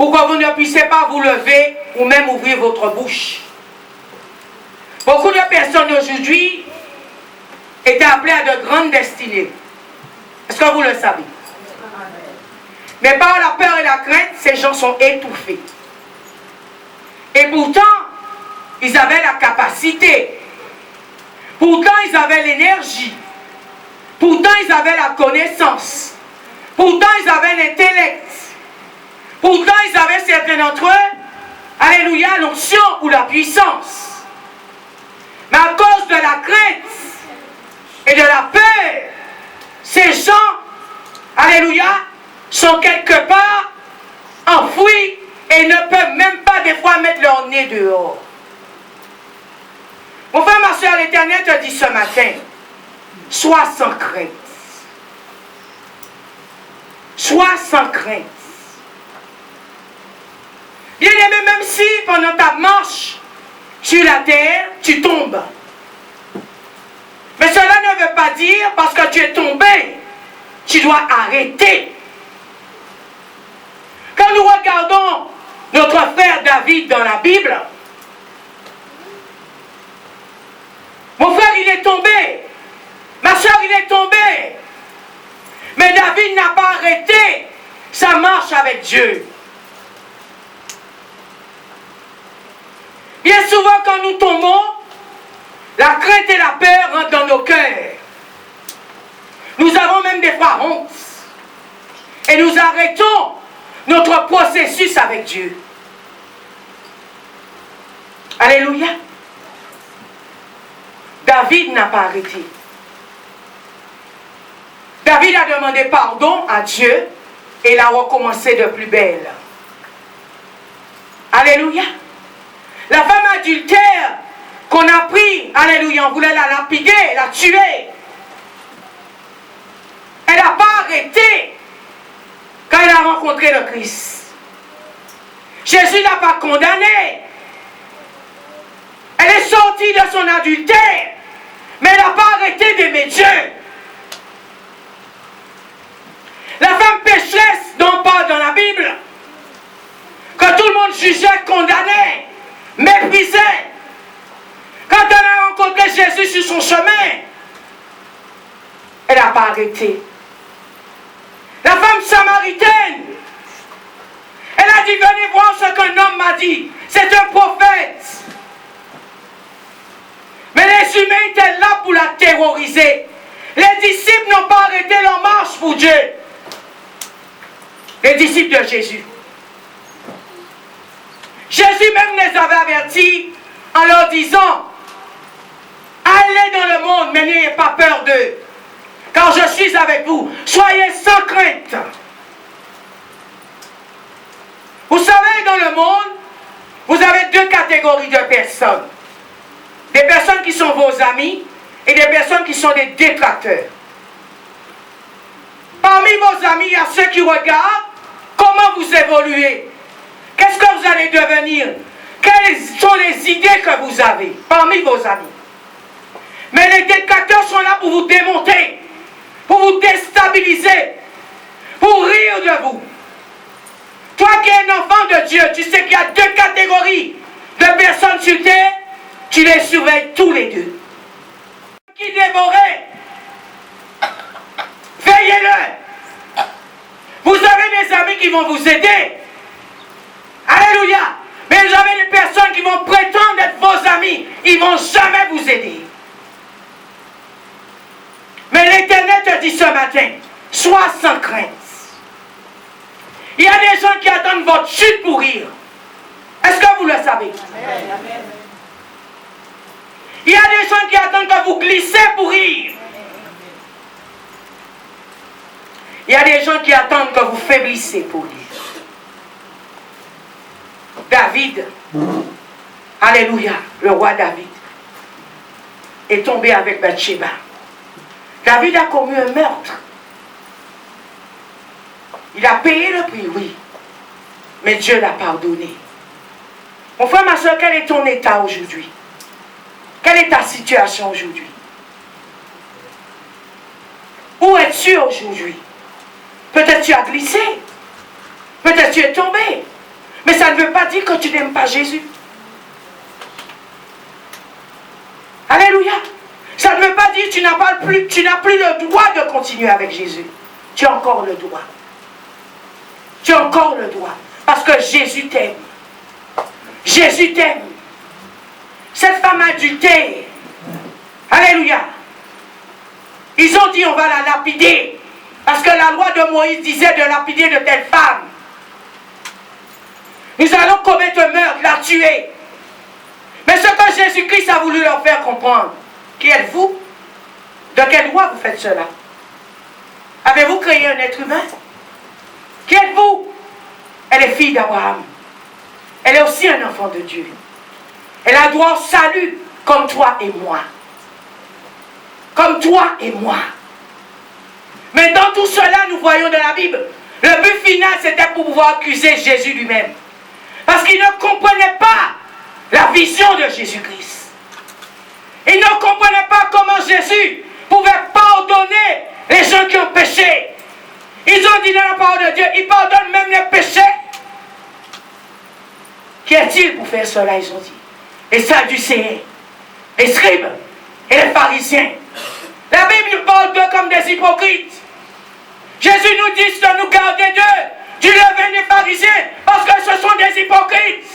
pour que vous ne puissiez pas vous lever ou même ouvrir votre bouche. Beaucoup de personnes aujourd'hui étaient appelées à de grandes destinées. Est-ce que vous le savez? Mais par la peur et la crainte, ces gens sont étouffés. Et pourtant, ils avaient la capacité. Pourtant, ils avaient l'énergie. Pourtant, ils avaient la connaissance. Pourtant, ils avaient l'intellect. Pourtant, ils avaient certains d'entre eux, alléluia, l'onction ou la puissance. Mais à cause de la crainte et de la peur, ces gens, alléluia, sont quelque part enfouis et ne peuvent même pas des fois mettre leur nez dehors. Mon frère, ma soeur, l'Éternel te dit ce matin, sois sans crainte. Sois sans crainte. Bien aimé, même si pendant ta marche sur la terre, tu tombes. Mais cela ne veut pas dire, parce que tu es tombé, tu dois arrêter. Quand nous regardons notre frère David dans la Bible, mon frère, il est tombé. Ma soeur, il est tombé. Mais David n'a pas arrêté sa marche avec Dieu. Bien souvent, quand nous tombons, la crainte et la peur rentrent dans nos cœurs. Nous avons même des fois honte. Et nous arrêtons notre processus avec Dieu. Alléluia. David n'a pas arrêté. David a demandé pardon à Dieu et il a recommencé de plus belle. Alléluia. La femme adultère qu'on a pris, alléluia, on voulait la lapider, la tuer. Elle n'a pas arrêté quand elle a rencontré le Christ. Jésus n'a pas condamné. Elle est sortie de son adultère, mais elle n'a pas arrêté d'aimer Dieu. La femme pécheresse dont on parle dans la Bible, que tout le monde jugeait, condamnait, méprisait. Quand elle a rencontré Jésus sur son chemin, elle n'a pas arrêté. La femme samaritaine, elle a dit, venez voir ce qu'un homme m'a dit. C'est un prophète. Mais les humains étaient là pour la terroriser. Les disciples n'ont pas arrêté leur marche pour Dieu. Les disciples de Jésus. Jésus même les avait avertis en leur disant, allez dans le monde, mais n'ayez pas peur d'eux, car je suis avec vous. Soyez sans crainte. Vous savez, dans le monde, vous avez deux catégories de personnes. Des personnes qui sont vos amis et des personnes qui sont des détracteurs. Parmi vos amis, il y a ceux qui regardent comment vous évoluez. Qu'est-ce que vous allez devenir? Quelles sont les idées que vous avez parmi vos amis? Mais les détracteurs sont là pour vous démonter, pour vous déstabiliser, pour rire de vous. Toi qui es un enfant de Dieu, tu sais qu'il y a deux catégories de personnes sur terre, tu les surveilles tous les deux. Qui dévorait, veillez-le. Vous avez des amis qui vont vous aider. Alléluia. Mais vous avez des personnes qui vont prétendre être vos amis. Ils ne vont jamais vous aider. Mais l'Éternel te dit ce matin, sois sans crainte. Il y a des gens qui attendent votre chute pour rire. Est-ce que vous le savez? Amen. Il y a des gens qui attendent que vous glissez pour rire. Il y a des gens qui attendent que vous faiblissez pour rire. David, alléluia, le roi David, est tombé avec Bathsheba. David a commis un meurtre. Il a payé le prix, oui. Mais Dieu l'a pardonné. Mon frère, ma soeur, quel est ton état aujourd'hui? Quelle est ta situation aujourd'hui? Où es-tu aujourd'hui? Peut-être tu as glissé. Peut-être tu es tombé. Mais ça ne veut pas dire que tu n'aimes pas Jésus. Alléluia. Ça ne veut pas dire que tu n'as plus le droit de continuer avec Jésus. Tu as encore le droit. Tu as encore le droit. Parce que Jésus t'aime. Jésus t'aime. Cette femme adultère. Alléluia. Ils ont dit on va la lapider. Parce que la loi de Moïse disait de lapider de telle femme. Nous allons commettre un meurtre, la tuer. Mais ce que Jésus-Christ a voulu leur faire comprendre, qui êtes-vous? De quelle loi vous faites cela? Avez-vous créé un être humain? Qui êtes-vous? Elle est fille d'Abraham. Elle est aussi un enfant de Dieu. Elle a droit au salut comme toi et moi. Comme toi et moi. Mais dans tout cela, nous voyons dans la Bible, le but final, c'était pour pouvoir accuser Jésus lui-même. Parce qu'il ne comprenait pas la vision de Jésus-Christ. Il ne comprenait pas comment Jésus pouvait pardonner les gens qui ont péché. Ils ont dit dans la parole de Dieu, il pardonne même les péchés. Qui est-il pour faire cela, ils ont dit? Les Sadducéens, les scribes et les pharisiens. La Bible parle d'eux comme des hypocrites. Jésus nous dit de nous garder d'eux, du levain des pharisiens, parce que ce sont des hypocrites.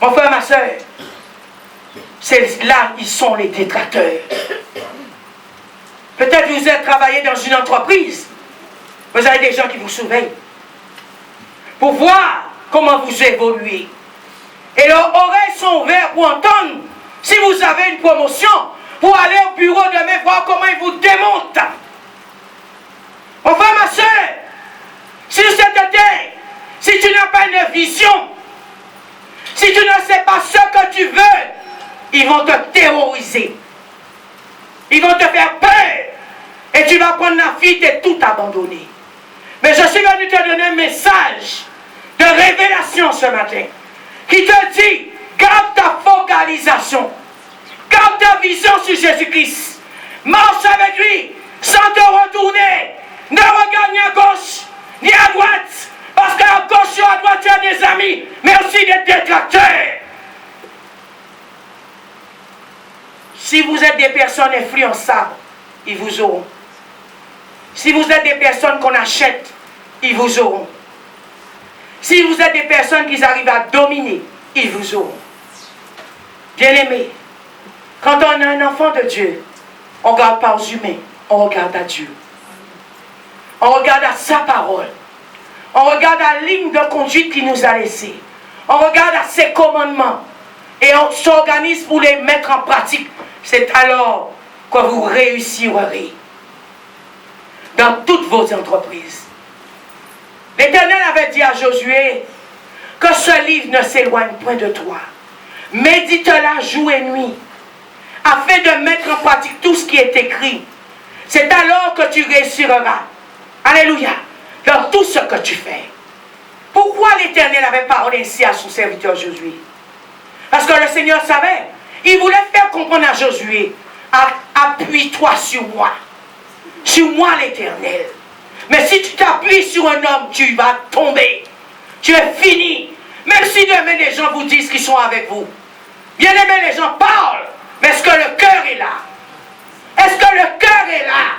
Mon frère, ma soeur, c'est là ils sont les détracteurs. Peut-être vous êtes travaillé dans une entreprise, vous avez des gens qui vous surveillent pour voir comment vous évoluez. Et leurs oreilles sont ouvertes pour entendre si vous avez une promotion, pour aller au bureau demain voir comment ils vous démontent. Mon frère, ma soeur, sur cette terre, si tu n'as pas une vision, si tu ne sais pas ce que tu veux, ils vont te terroriser. Ils vont te faire peur. Et tu vas prendre la fuite et tout abandonner. Mais je suis venu te donner un message de révélation ce matin qui te dit, garde ta focalisation, garde ta vision sur Jésus-Christ, marche avec lui sans te retourner, ne regarde ni à gauche ni à droite, parce qu'à gauche ou à droite tu as des amis, mais aussi des détracteurs. Si vous êtes des personnes influençables, ils vous auront. Si vous êtes des personnes qu'on achète, ils vous auront. Si vous êtes des personnes qui arrivent à dominer, ils vous auront. Bien-aimés, quand on a un enfant de Dieu, on ne regarde pas aux humains, on regarde à Dieu. On regarde à sa parole. On regarde à la ligne de conduite qu'il nous a laissée. On regarde à ses commandements. Et on s'organise pour les mettre en pratique. C'est alors que vous réussirez dans toutes vos entreprises. L'Éternel avait dit à Josué que ce livre ne s'éloigne point de toi. Médite-la jour et nuit, afin de mettre en pratique tout ce qui est écrit. C'est alors que tu réussiras. Alléluia. Dans tout ce que tu fais. Pourquoi l'Éternel avait parlé ainsi à son serviteur Josué? Parce que le Seigneur savait. Il voulait faire comprendre à Josué, appuie-toi sur moi. Sur moi l'Éternel. Mais si tu t'appuies sur un homme, tu vas tomber. Tu es fini. Même si demain les gens vous disent qu'ils sont avec vous. Bien aimé, les gens parlent. Mais est-ce que le cœur est là? Est-ce que le cœur est là?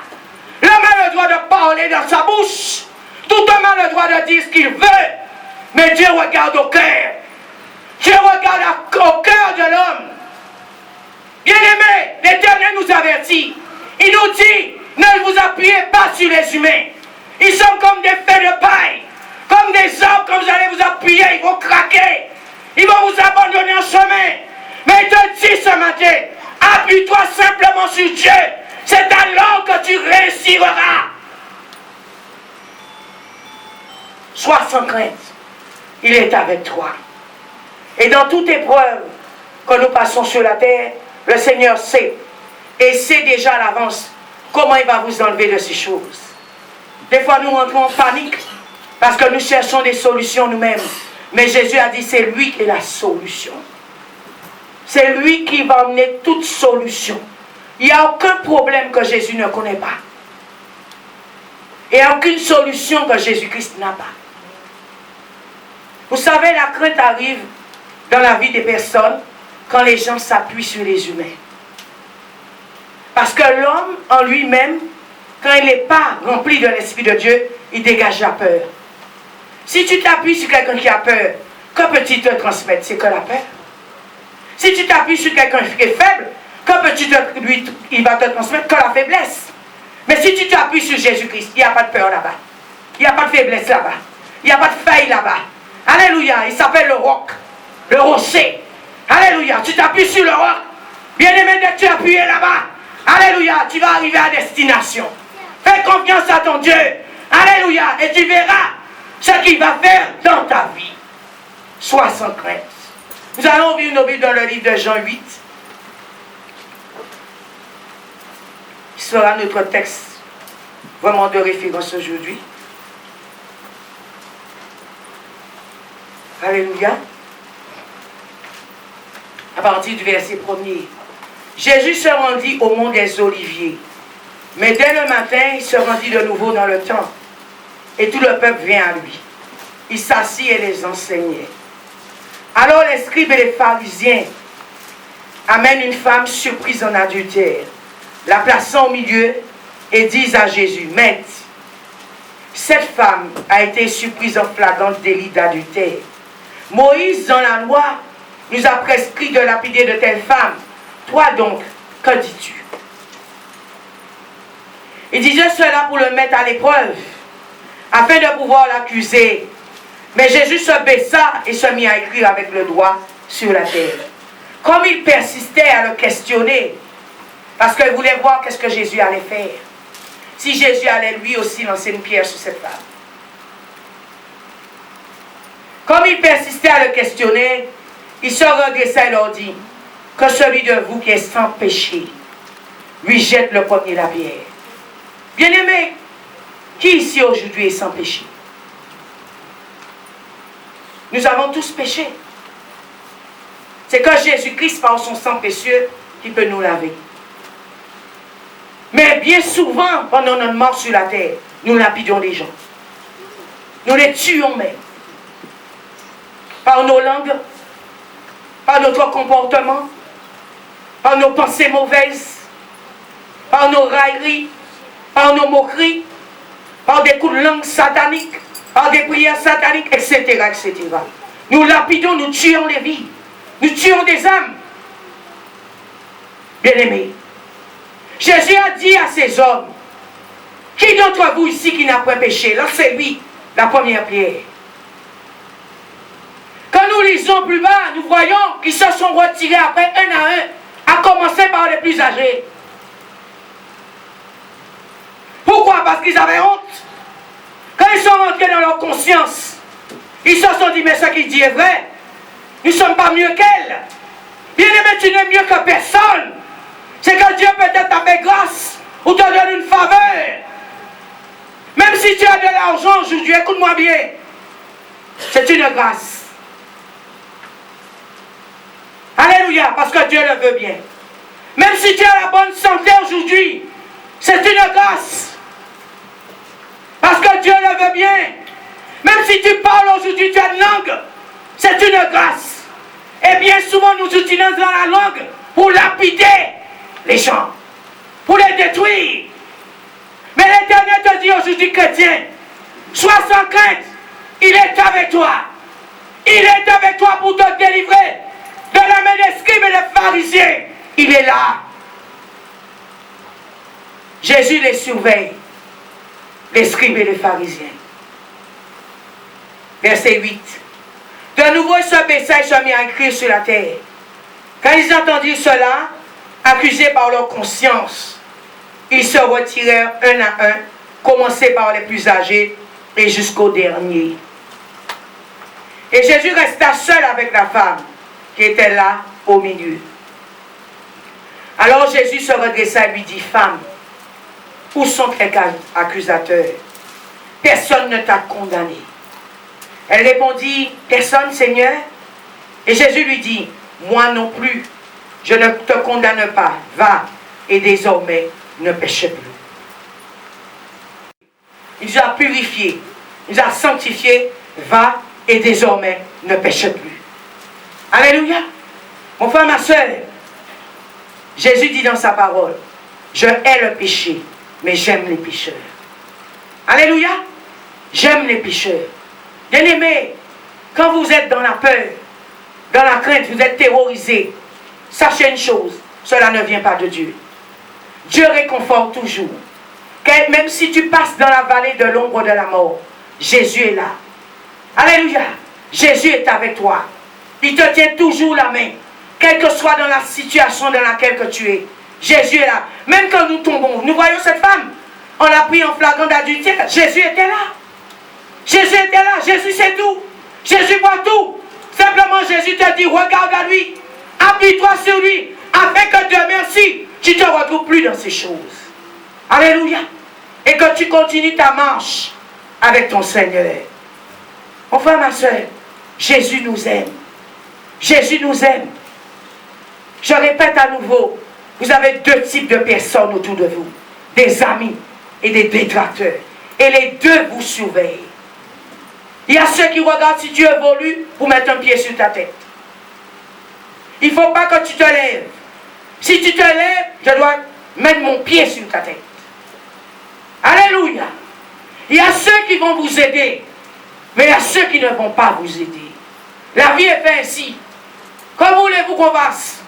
L'homme a le droit de parler dans sa bouche. Tout homme a le droit de dire ce qu'il veut. Mais Dieu regarde au cœur. Dieu regarde au cœur de l'homme. Bien aimé, l'Éternel nous avertit. Il nous dit, ne vous appuyez pas sur les humains. Ils sont comme des feux de paille. Comme des arbres, quand vous allez vous appuyer, ils vont craquer. Ils vont vous abandonner en chemin. Mais il te dit ce matin, appuie-toi simplement sur Dieu. C'est alors que tu réussiras. Sois sans crainte. Il est avec toi. Et dans toute épreuve que nous passons sur la terre, le Seigneur sait. Et sait déjà à l'avance comment il va vous enlever de ces choses. Des fois, nous rentrons en panique parce que nous cherchons des solutions nous-mêmes. Mais Jésus a dit, c'est lui qui est la solution. C'est lui qui va amener toute solution. Il n'y a aucun problème que Jésus ne connaît pas. Et aucune solution que Jésus-Christ n'a pas. Vous savez, la crainte arrive dans la vie des personnes quand les gens s'appuient sur les humains. Parce que l'homme, en lui-même, quand il n'est pas rempli de l'Esprit de Dieu, il dégage la peur. Si tu t'appuies sur quelqu'un qui a peur, que peut-il te transmettre? C'est que la peur. Si tu t'appuies sur quelqu'un qui est faible, que peux-tu il va te transmettre? Que la faiblesse. Mais si tu t'appuies sur Jésus-Christ, il n'y a pas de peur là-bas. Il n'y a pas de faiblesse là-bas. Il n'y a pas de faille là-bas. Alléluia. Il s'appelle le roc. Le rocher. Alléluia. Tu t'appuies sur le roc. Bien-aimé, dès que tu es appuyé là-bas, alléluia, tu vas arriver à destination. Fais confiance à ton Dieu. Alléluia. Et tu verras ce qu'il va faire dans ta vie. Sois sans crainte. Nous allons ouvrir nos Bibles dans le livre de Jean 8. Ce sera notre texte vraiment de référence aujourd'hui. Alléluia. À partir du verset 1er. Jésus se rendit au mont des Oliviers. Mais dès le matin, il se rendit de nouveau dans le temple. Et tout le peuple vint à lui. Il s'assit et les enseignait. Alors les scribes et les pharisiens amènent une femme surprise en adultère, la plaçant au milieu et disent à Jésus, Maître, cette femme a été surprise en flagrant délit d'adultère. Moïse, dans la loi, nous a prescrit de lapider de telles femmes. Toi donc, que dis-tu? Il disait cela pour le mettre à l'épreuve, afin de pouvoir l'accuser. Mais Jésus se baissa et se mit à écrire avec le doigt sur la terre. Comme il persistait à le questionner, parce qu'il voulait voir qu'est-ce que Jésus allait faire. Si Jésus allait lui aussi lancer une pierre sur cette femme. Comme il persistait à le questionner, il se redressa et leur dit, que celui de vous qui est sans péché, lui jette le premier la pierre. Bien-aimé, qui ici aujourd'hui est sans péché? Nous avons tous péché. C'est que Jésus-Christ, par son sang précieux, qui peut nous laver. Mais bien souvent, pendant notre mort sur la terre, nous lapidions les gens. Nous les tuons même. Par nos langues, par notre comportement, par nos pensées mauvaises, par nos railleries, par nos moqueries, par des coups de langue sataniques, par des prières sataniques, etc., etc. Nous lapidons, nous tuons les vies, nous tuons des âmes. Bien-aimés, Jésus a dit à ces hommes, qui d'entre vous ici qui n'a point péché, lancez-lui la première pierre. Quand nous lisons plus bas, nous voyons qu'ils se sont retirés après un à un, à commencer par les plus âgés. Pourquoi? Parce qu'ils avaient honte. Quand ils sont rentrés dans leur conscience, ils se sont dit, mais ce qu'il dit est vrai. Nous ne sommes pas mieux qu'elle. Bien-aimé, tu n'es mieux que personne. C'est que Dieu peut-être t'a fait grâce ou te donne une faveur. Même si tu as de l'argent aujourd'hui, écoute-moi bien. C'est une grâce. Alléluia, parce que Dieu le veut bien. Même si tu as la bonne santé aujourd'hui, c'est une grâce. Parce que Dieu le veut bien. Même si tu parles aujourd'hui, tu as une langue, c'est une grâce. Et bien souvent, nous utilisons la langue pour lapider les gens, pour les détruire. Mais l'Éternel te dit aujourd'hui, chrétien, sois sans crainte, il est avec toi. Il est avec toi pour te délivrer de la main des scribes et des pharisiens. Il est là. Jésus les surveille, les scribes et les pharisiens. Verset 8. De nouveau, ils se baissa et se mit à écrire sur la terre. Quand ils entendirent cela, accusés par leur conscience, ils se retirèrent un à un, commencés par les plus âgés et jusqu'au dernier. Et Jésus resta seul avec la femme qui était là au milieu. Alors Jésus se redressa et lui dit, femme, où sont tes accusateurs? Personne ne t'a condamné. Elle répondit, personne, Seigneur. Et Jésus lui dit, moi non plus, je ne te condamne pas. Va, et désormais, ne péchez plus. Il nous a purifiés, il nous a sanctifiés. Va et désormais ne péche plus. Alléluia. Mon frère, ma soeur, Jésus dit dans sa parole, je hais le péché, mais j'aime les pécheurs. Alléluia. J'aime les pécheurs. Bien-aimés, quand vous êtes dans la peur, dans la crainte, vous êtes terrorisé, sachez une chose, cela ne vient pas de Dieu. Dieu réconforte toujours. Même si tu passes dans la vallée de l'ombre de la mort, Jésus est là. Alléluia. Jésus est avec toi. Il te tient toujours la main. Quelle que soit dans la situation dans laquelle que tu es. Jésus est là. Même quand nous tombons, nous voyons cette femme. On l'a pris en flagrant d'adultère. Jésus était là. Jésus était là. Jésus sait tout. Jésus voit tout. Simplement Jésus te dit, regarde à lui. Appuie-toi sur lui. Afin que Dieu merci, tu ne te retrouves plus dans ces choses. Alléluia. Et que tu continues ta marche avec ton Seigneur. Mon frère, ma soeur, Jésus nous aime. Jésus nous aime. Je répète à nouveau, vous avez deux types de personnes autour de vous. Des amis et des détracteurs. Et les deux vous surveillent. Il y a ceux qui regardent si tu évolues pour mettre un pied sur ta tête. Il ne faut pas que tu te lèves. Si tu te lèves, je dois mettre mon pied sur ta tête. Alléluia. Il y a ceux qui vont vous aider, mais il y a ceux qui ne vont pas vous aider. La vie est faite ainsi. Comment voulez-vous qu'on fasse?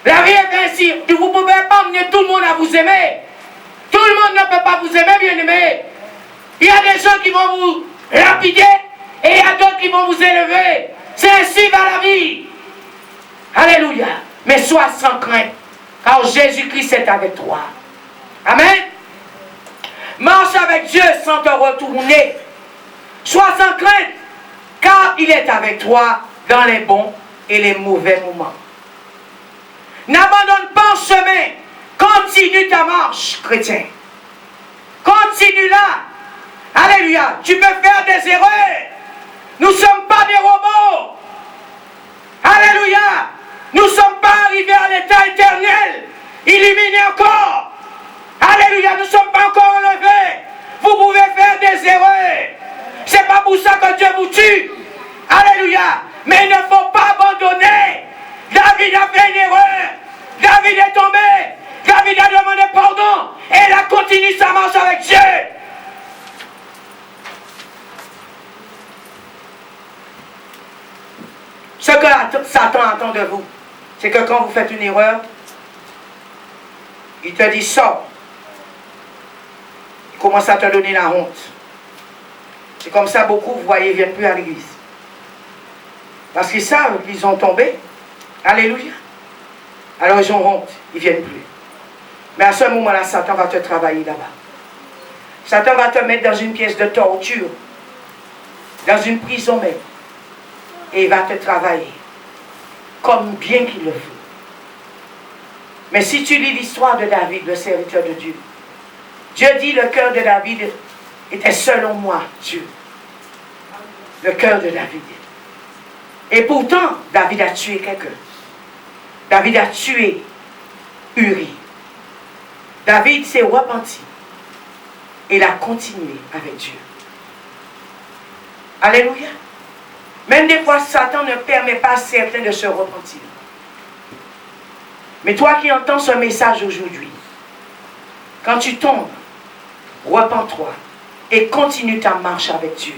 La vie est faite ainsi. Vous ne pouvez pas amener tout le monde à vous aimer. Tout le monde ne peut pas vous aimer, bien aimé. Il y a des gens qui vont vous lapider et il y a d'autres qui vont vous élever. C'est ainsi dans la vie. Alléluia. Mais sois sans crainte, car Jésus-Christ est avec toi. Amen. Marche avec Dieu sans te retourner. Sois sans crainte, car il est avec toi dans les bons et les mauvais moments. N'abandonne pas le chemin. Continue ta marche, chrétien. Continue là. Alléluia. Tu peux faire des erreurs. Nous ne sommes pas des robots. Alléluia. Nous ne sommes pas arrivés à l'état éternel. Illuminés encore. Alléluia. Nous ne sommes pas encore enlevés. Vous pouvez faire des erreurs. Ce n'est pas pour ça que Dieu vous tue. Alléluia. Mais il ne faut pas abandonner. David a fait une erreur. David est tombé. David a demandé pardon. Et il a continué sa marche avec Dieu. Ce que Satan attend de vous, c'est que quand vous faites une erreur, il te dit sors. Il commence à te donner la honte. C'est comme ça beaucoup, vous voyez, ne viennent plus à l'église. Parce qu'ils savent qu'ils ont tombé. Alléluia. Alors ils ont honte, ils ne viennent plus. Mais à ce moment-là, Satan va te travailler là-bas. Satan va te mettre dans une pièce de torture, dans une prison même. Et il va te travailler comme bien qu'il le faut. Mais si tu lis l'histoire de David, le serviteur de Dieu, Dieu dit le cœur de David était selon moi, Dieu. Le cœur de David. Et pourtant, David a tué quelqu'un. David a tué Uri. David s'est repenti. Et il a continué avec Dieu. Alléluia. Même des fois, Satan ne permet pas à certains de se repentir. Mais toi qui entends ce message aujourd'hui, quand tu tombes, repens-toi et continue ta marche avec Dieu.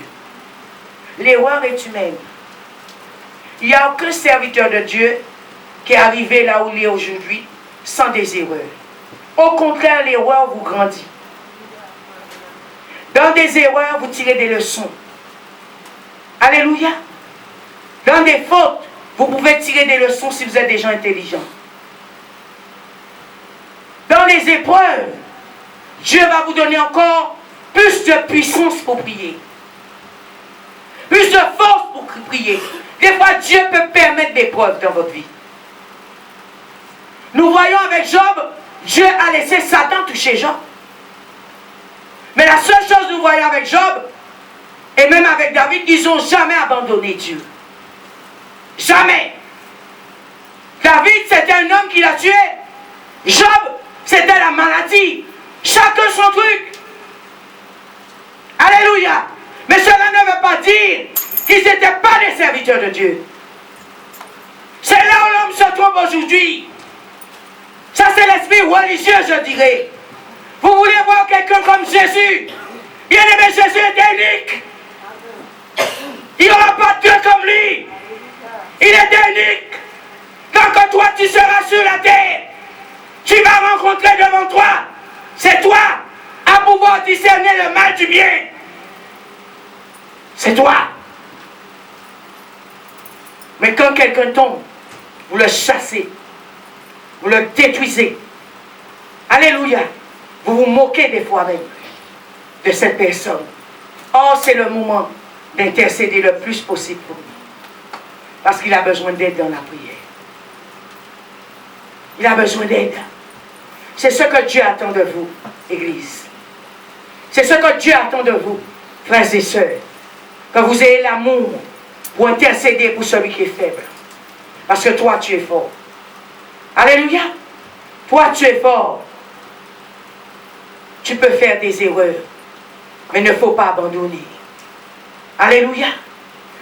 L'erreur est humaine. Il n'y a aucun serviteur de Dieu qui est arrivé là où il est aujourd'hui sans des erreurs. Au contraire, l'erreur vous grandit. Dans des erreurs, vous tirez des leçons. Alléluia. Dans des fautes, vous pouvez tirer des leçons si vous êtes des gens intelligents. Dans les épreuves, Dieu va vous donner encore plus de puissance pour prier. Plus de force pour prier. Des fois, Dieu peut permettre des épreuves dans votre vie. Nous voyons avec Job, Dieu a laissé Satan toucher Job. Mais la seule chose que nous voyons avec Job, et même avec David, ils n'ont jamais abandonné Dieu. Jamais. David, c'était un homme qui l'a tué. Job, c'était la maladie. Chacun son truc. Alléluia. Mais cela ne veut pas dire qu'ils n'étaient pas les serviteurs de Dieu. C'est là où l'homme se trompe aujourd'hui. Ça, c'est l'esprit religieux, je dirais. Vous voulez voir quelqu'un comme Jésus? Bien aimé, Jésus est unique. Il n'y aura pas de Dieu comme lui. Il est unique. Tant que toi, tu seras sur la terre, tu vas rencontrer devant toi. C'est toi à pouvoir discerner le mal du bien. C'est toi. Mais quand quelqu'un tombe, vous le chassez, vous le détruisez. Alléluia. Vous vous moquez des fois même de cette personne. Or, c'est le moment d'intercéder le plus possible pour lui. Parce qu'il a besoin d'aide dans la prière. Il a besoin d'aide. C'est ce que Dieu attend de vous, Église. C'est ce que Dieu attend de vous, frères et sœurs. Que vous ayez l'amour pour intercéder pour celui qui est faible. Parce que toi, tu es fort. Alléluia. Toi, tu es fort. Tu peux faire des erreurs. Mais il ne faut pas abandonner. Alléluia.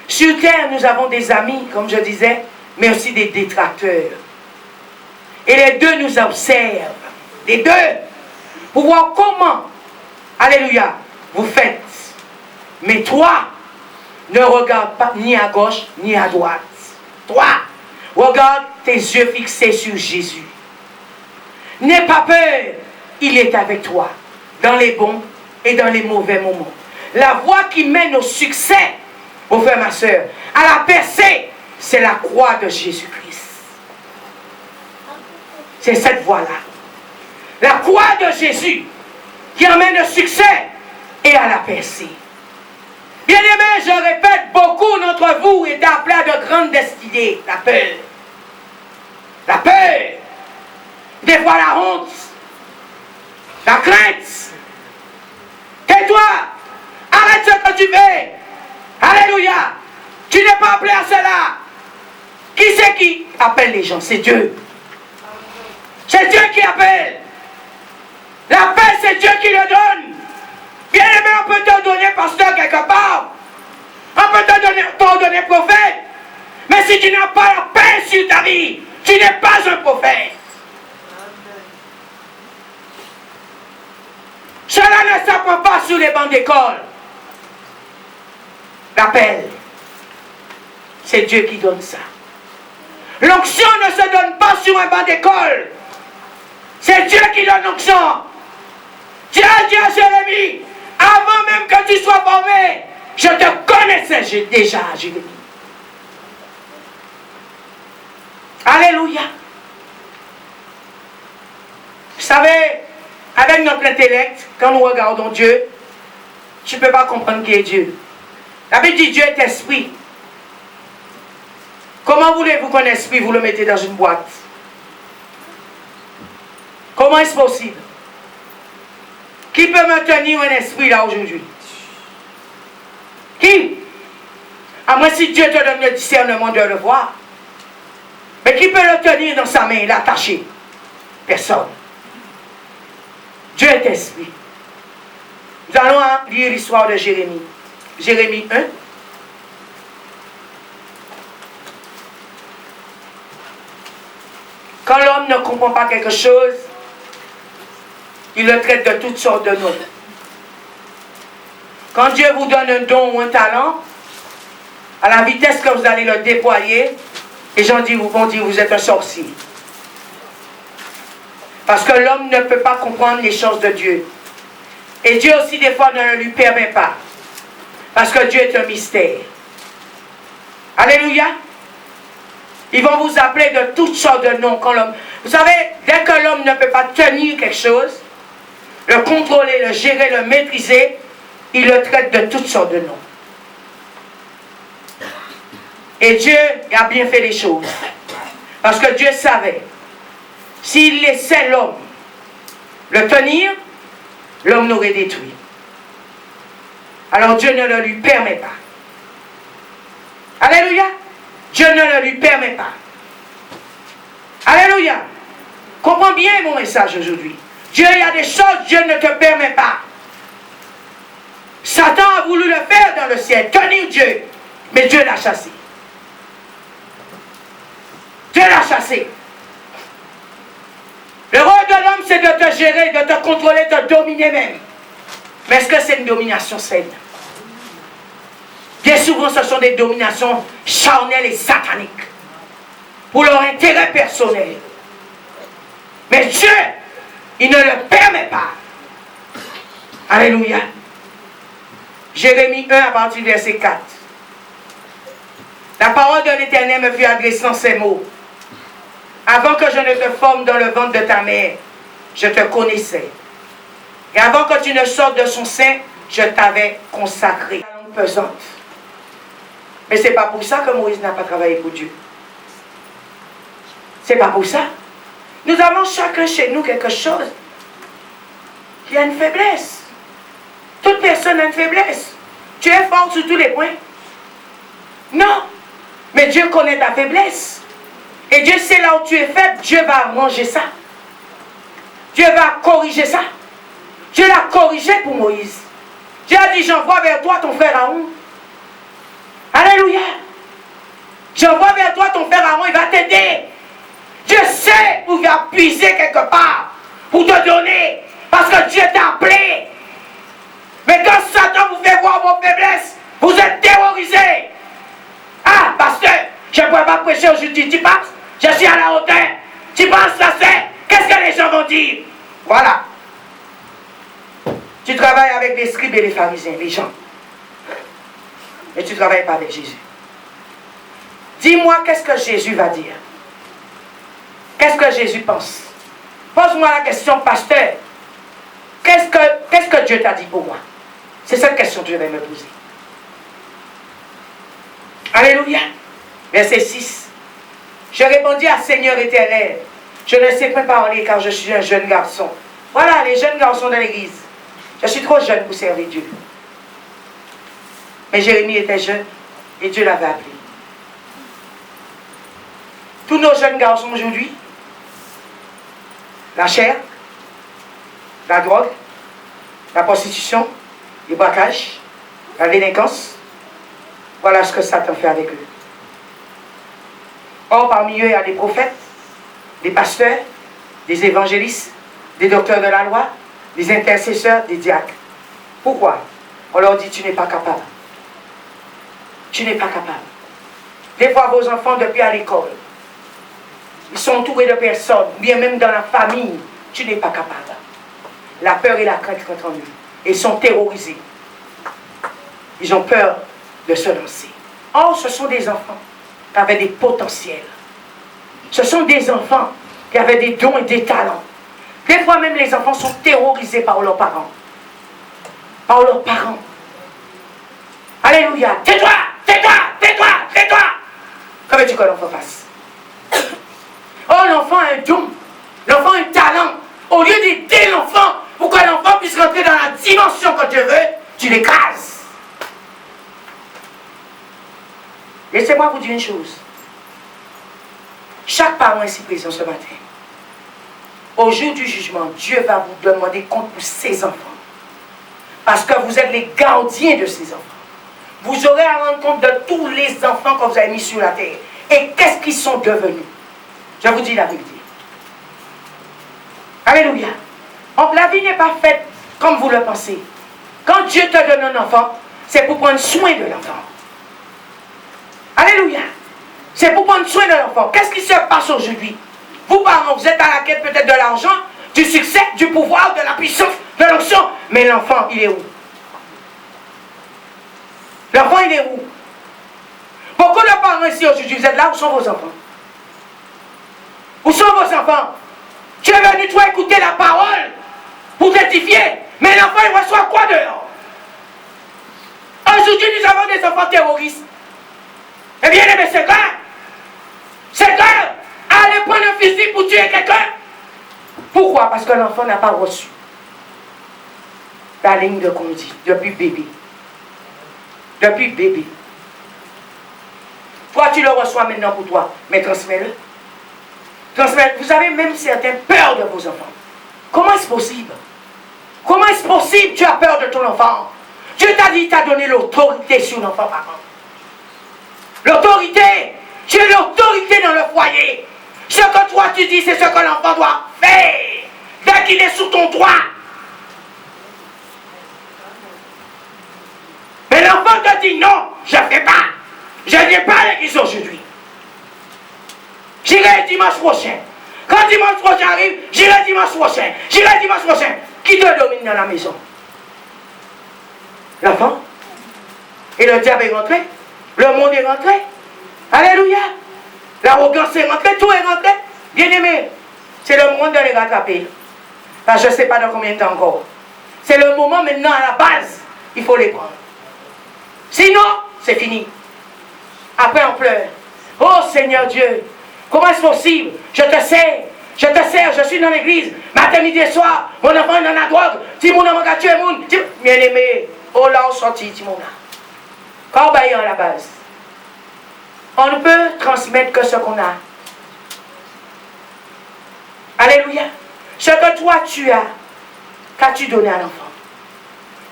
Sur terre, nous avons des amis, comme je disais, mais aussi des détracteurs. Et les deux nous observent. Les deux. Pour voir comment, alléluia, vous faites. Mais toi, ne regarde pas ni à gauche, ni à droite. Toi, regarde tes yeux fixés sur Jésus. N'aie pas peur. Il est avec toi. Dans les bons et dans les mauvais moments. La voie qui mène au succès, mon frère, ma soeur, à la percée, c'est la croix de Jésus-Christ. C'est cette voie-là. La croix de Jésus qui emmène au succès et à la percée. Bien-aimés, je répète, beaucoup d'entre vous est appelés à de grandes destinées. La peur. La peur. Des fois la honte. La crainte. Tais-toi. Arrête ce que tu fais. Alléluia. Tu n'es pas appelé à cela. Qui c'est qui appelle les gens? C'est Dieu. C'est Dieu qui appelle. La paix, c'est Dieu qui le donne. Bien aimé, on peut te donner pasteur quelque part. On peut te donner prophète. Mais si tu n'as pas la paix sur ta vie, tu n'es pas un prophète. Cela ne s'apprend pas sur les bancs d'école. L'appel, c'est Dieu qui donne ça. L'onction ne se donne pas sur un banc d'école. C'est Dieu qui donne l'onction. Dieu a dit à Jérémie, avant même que tu sois formé, je te connaissais déjà, Jérémie. Alléluia. Vous savez, avec notre intellect, quand nous regardons Dieu, tu ne peux pas comprendre qui est Dieu. La Bible dit Dieu est esprit. Comment voulez-vous qu'un esprit, vous le mettez dans une boîte? Comment est-ce possible? Qui peut me tenir un esprit là aujourd'hui? Qui? À moins si Dieu te donne le discernement de le voir. Mais qui peut le tenir dans sa main, l'attacher? Personne. Dieu est esprit. Nous allons lire l'histoire de Jérémie. Jérémie 1. Quand l'homme ne comprend pas quelque chose, il le traite de toutes sortes de noms. Quand Dieu vous donne un don ou un talent, à la vitesse que vous allez le déployer, les gens vont dire vous êtes un sorcier. Parce que l'homme ne peut pas comprendre les choses de Dieu. Et Dieu aussi des fois ne lui permet pas. Parce que Dieu est un mystère. Alléluia. Ils vont vous appeler de toutes sortes de noms. Quand l'homme, vous savez, dès que l'homme ne peut pas tenir quelque chose, le contrôler, le gérer, le maîtriser, il le traite de toutes sortes de noms. Et Dieu a bien fait les choses. Parce que Dieu savait, s'il laissait l'homme le tenir, l'homme l'aurait détruit. Alors Dieu ne le lui permet pas. Alléluia. Dieu ne le lui permet pas. Alléluia. Comprends bien mon message aujourd'hui. Dieu, il y a des choses, Dieu ne te permet pas. Satan a voulu le faire dans le ciel, tenir Dieu. Mais Dieu l'a chassé. Dieu l'a chassé. Le rôle de l'homme, c'est de te gérer, de te contrôler, de te dominer même. Mais est-ce que c'est une domination saine? Bien souvent, ce sont des dominations charnelles et sataniques. Pour leur intérêt personnel. Mais Dieu, il ne le permet pas. Alléluia. Jérémie 1 à partir du verset 4. La parole de l'Éternel me fut adressée en ces mots. Avant que je ne te forme dans le ventre de ta mère, je te connaissais. Et avant que tu ne sortes de son sein, je t'avais consacré. La langue pesante. Mais ce n'est pas pour ça que Moïse n'a pas travaillé pour Dieu. C'est pas pour ça. Nous avons chacun chez nous quelque chose qui a une faiblesse. Toute personne a une faiblesse. Tu es fort sur tous les points. Non. Mais Dieu connaît ta faiblesse. Et Dieu sait là où tu es faible. Dieu va manger ça. Dieu va corriger ça. Dieu l'a corrigé pour Moïse. Dieu a dit, j'envoie vers toi ton frère Aaron. Alléluia. J'envoie vers toi ton frère Aaron, il va t'aider. Dieu sait où il va puiser quelque part pour te donner. Parce que Dieu t'a appelé. Mais quand Satan vous fait voir vos faiblesses, vous êtes terrorisés. Ah, pasteur, je ne pourrais pas prêcher aujourd'hui. Tu penses? Je suis à la hauteur. Tu penses ça c'est? Qu'est-ce que les gens vont dire? Voilà. Tu travailles avec les scribes et les pharisiens, les gens. Mais tu ne travailles pas avec Jésus. Dis-moi qu'est-ce que Jésus va dire. Qu'est-ce que Jésus pense? Pose-moi la question, pasteur. Qu'est-ce que Dieu t'a dit pour moi? C'est cette question que je vais me poser. Alléluia. Verset 6. Je répondis à Seigneur éternel, je ne sais pas parler car je suis un jeune garçon. Voilà les jeunes garçons de l'église. Je suis trop jeune pour servir Dieu. Mais Jérémie était jeune et Dieu l'avait appelé. Tous nos jeunes garçons aujourd'hui, la chair, la drogue, la prostitution, le braquage, la délinquance, voilà ce que Satan fait avec eux. Or, parmi eux, il y a des prophètes, des pasteurs, des évangélistes, des docteurs de la loi, des intercesseurs, des diacres. Pourquoi? On leur dit, tu n'es pas capable. Tu n'es pas capable. Des fois, vos enfants, depuis à l'école, ils sont entourés de personnes, bien même dans la famille, tu n'es pas capable. La peur et la crainte contre eux. Ils sont terrorisés. Ils ont peur de se lancer. Or, ce sont des enfants qui avaient des potentiels. Ce sont des enfants qui avaient des dons et des talents. Des fois même, les enfants sont terrorisés par leurs parents. Par leurs parents. Alléluia. Tais-toi, tais-toi, tais-toi, tais-toi. Que veux-tu que l'enfant fasse? Oh, l'enfant a un don. L'enfant a un talent. Au lieu d'aider l'enfant pour que l'enfant puisse rentrer dans la dimension que Dieu veut, tu l'écrases. Laissez-moi vous dire une chose. Chaque parent ici présent ce matin, au jour du jugement, Dieu va vous demander compte pour ses enfants. Parce que vous êtes les gardiens de ces enfants. Vous aurez à rendre compte de tous les enfants que vous avez mis sur la terre. Et qu'est-ce qu'ils sont devenus? Je vous dis la vérité. Alléluia. Donc la vie n'est pas faite comme vous le pensez. Quand Dieu te donne un enfant, c'est pour prendre soin de l'enfant. Alléluia. C'est pour prendre soin de l'enfant. Qu'est-ce qui se passe aujourd'hui? Vous, parents, vous êtes à la quête peut-être de l'argent, du succès, du pouvoir, de la puissance, de l'onction. Mais l'enfant, il est où? L'enfant, il est où? Beaucoup de parents ici aujourd'hui, vous êtes là, où sont vos enfants? Où sont vos enfants? Tu es venu, toi, écouter la parole pour t'édifier. Mais l'enfant, il reçoit quoi dehors? Aujourd'hui, nous avons des enfants terroristes. Eh bien, c'est grave. C'est grave. Aller prendre un fusil pour tuer quelqu'un. Pourquoi? Parce que l'enfant n'a pas reçu la ligne de conduite depuis bébé. Depuis bébé. Toi, tu le reçois maintenant pour toi, mais transmets-le. Transmets. Vous avez même certaines peurs de vos enfants. Comment est-ce possible? Comment est-ce possible tu as peur de ton enfant? Dieu t'a dit, il t'a donné l'autorité sur l'enfant, par contre. l'autorité. Tu es l'autorité dans le foyer. Ce que toi tu dis, c'est ce que l'enfant doit faire. Dès qu'il est sous ton toit. Mais l'enfant te dit non, je ne fais pas. Je ne viens pas à l'église aujourd'hui. J'irai dimanche prochain. Quand dimanche prochain arrive, j'irai dimanche prochain. J'irai dimanche prochain. Qui te domine dans la maison? L'enfant. Et le diable est rentré. Le monde est rentré. Alléluia. L'arrogance est rentrée. Tout est rentré. Bien aimé. C'est le moment de les rattraper. Là, je ne sais pas dans combien de temps encore. C'est le moment maintenant à la base. Il faut les prendre. Sinon, c'est fini. Après, on pleure. Oh Seigneur Dieu, comment est-ce possible? Je te sers, je suis dans l'église. Matin, midi et soir, mon enfant est dans la drogue. Si mon enfant a tué mon. Bien aimé, oh là, on sortit, si mon âme. Quand on à la base, on ne peut transmettre que ce qu'on a. Alléluia. Ce que toi tu as, qu'as-tu donné à l'enfant?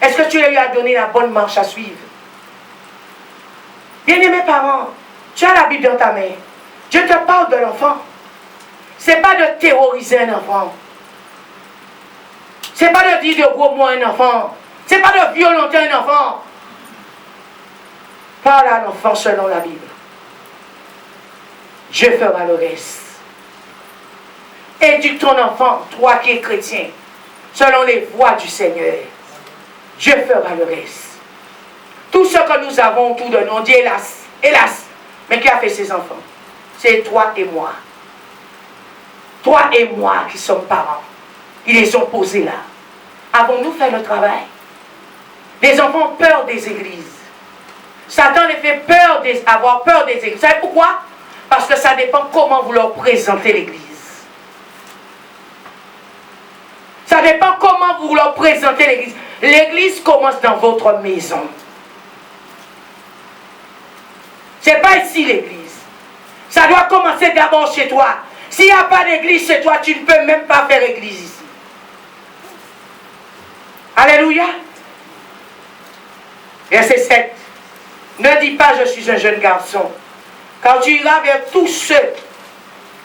Est-ce que tu lui as donné la bonne marche à suivre? Bien-aimés parents, tu as la Bible dans ta main. Dieu te parle de l'enfant. Ce n'est pas de terroriser un enfant. Ce n'est pas de dire de gros mots à un enfant. Ce n'est pas de violenter un enfant. Parle à l'enfant selon la Bible. Dieu fera le reste. Éduque ton enfant, toi qui es chrétien, selon les voies du Seigneur. Dieu fera le reste. Tout ce que nous avons autour de nous, on dit hélas, hélas. Mais qui a fait ses enfants? C'est toi et moi. Toi et moi qui sommes parents. Ils les ont posés là. Avons-nous fait le travail? Les enfants ont peur des églises. Satan les fait avoir peur des églises. Vous savez pourquoi? Parce que ça dépend comment vous leur présentez l'église. Ça dépend comment vous leur présentez l'église. L'église commence dans votre maison. Ce n'est pas ici l'église. Ça doit commencer d'abord chez toi. S'il n'y a pas d'église chez toi, tu ne peux même pas faire église ici. Alléluia. Verset 7. Ne dis pas je suis un jeune garçon, car tu iras vers tous ceux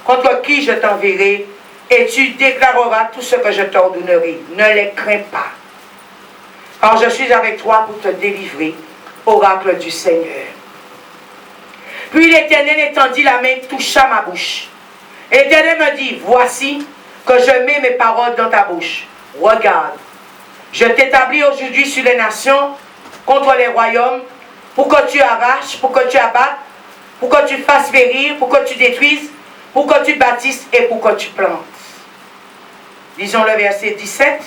contre qui je t'enverrai, et tu déclareras tout ce que je t'ordonnerai. Ne les crains pas. Car je suis avec toi pour te délivrer, oracle du Seigneur. Puis l'Éternel étendit la main, toucha ma bouche. Et l'Éternel me dit, voici que je mets mes paroles dans ta bouche. Regarde, je t'établis aujourd'hui sur les nations, contre les royaumes, pour que tu arraches, pour que tu abattes, pour que tu fasses périr, pour que tu détruises, pour que tu bâtisses et pour que tu plantes. Lisons le verset 17.